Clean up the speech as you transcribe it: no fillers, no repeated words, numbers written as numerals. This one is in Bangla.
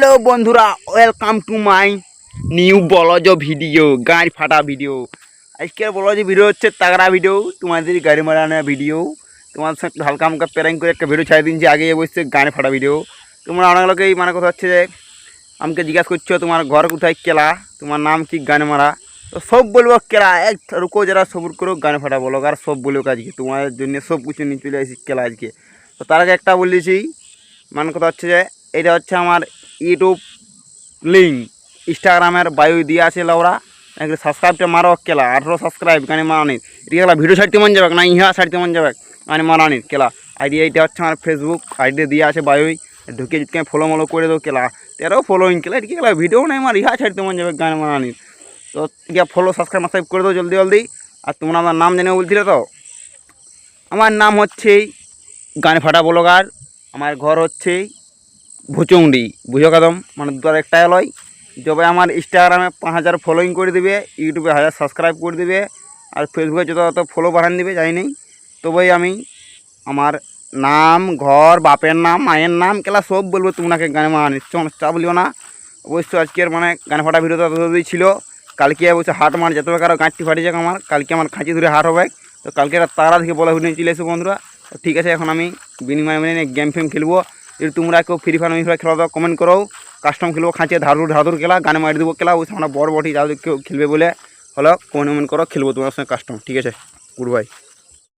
হ্যালো বন্ধুরা, ওয়েলকাম টু মাই নিউ বলজ ভিডিও, গাড়ি ফাটা ভিডিও। আজকের বলজ ভিডিও হচ্ছে তাগড়া ভিডিও, তোমাদের গাড়ি মারানো ভিডিও। তোমার সঙ্গে হালকা হালকা প্যারাং করে একটা ভিডিও ছাড়িয়ে দিনছি, আগে বসছে গাড়ি ফাটা ভিডিও। তোমরা অনেক লোকেই মানে কথা হচ্ছে যে আমাকে জিজ্ঞাসা করছো তোমার ঘর কোথায়, কেলা, তোমার নাম কি, গানে মারা। তো সব বলবো কেলা, এক রুকো যারা সবুর করো, গানে ফাটা বলো আর সব বলবো আজকে তোমাদের জন্য সব কিছু নিয়ে চলে আসি কেলা আজকে। তো তার আগে একটা বলেছি, মানে কথা হচ্ছে যে এটা হচ্ছে আমার ইউটিউব লিঙ্ক, ইনস্টাগ্রামের বায়ু দিয়ে আছে লাউরা, একটা সাবস্ক্রাইবটা মারো কেলা, 18 সাবস্ক্রাইব গানে মারানির। এটা কেলা ভিডিও ছাড়তে মন যাবে না, ইহা ছাড়তে মন যাবে গানে মারানির কেলা। আইডি এইটা হচ্ছে আমার ফেসবুক আইডি দিয়ে আছে বায়ুই, ঢুকে যদি ফলো মলো করে দেবো কেলা, তেরো ফলোইং কেলা। এটা কেলা ভিডিও নেই আমার, ইহা ছাড়তে মন যাবে গানে মারানির। তো ইয়া ফলো সাবস্ক্রাইব করে দেবো জলদি জলদি। আর তোমরা আমার নাম জেনে বলছিলে তো, আমার নাম হচ্ছে গানে ফাটা ব্লগার। আমার ঘর হচ্ছে ভুচুংডি, বুঝো কদম, মানে দুটার একটাই লয়। যবে আমার ইনস্টাগ্রামে 5000 ফলোইং করে দিবে, ইউটিউবে 1000 সাবস্ক্রাইব করে দিবে, আর ফেসবুকে যত ফলো বাড়ান দিবে জানি নেই, তবেই আমি আমার নাম, ঘর, বাপের নাম, মায়ের নাম কেলা সব বলবো তোমাকে গানে মারানি। চা বলিও না। অবশ্যই আজকের মানে গানে ফাটা ভিডিওটা ততই ছিল। কালকে অবশ্যই হাট মার যত কারো গাঁটটি ফাটি যাক আমার, কালকে আমার খাঁচি ধরে হাট হবে। তো কালকে তারা থেকে বলা হয়ে চলে এসো বন্ধুরা। ঠিক আছে, এখন আমি বিনিময় মানে গেম ফেম খেলবো। যদি তোমরা কেউ ফ্রি ফায়ার খেলা দাও কমেন্ট করো, কাস্টম খেলবো, খাঁচিয়ে ধাদুর খেলা, গানে মারি দেবো খেলা। ওই আমরা বড় বটি যাদের কেউ খেলবে বলে হলো কমেন্ট করো, খেলবো তোমার সঙ্গে কাস্টম। ঠিক আছে, গুড বাই।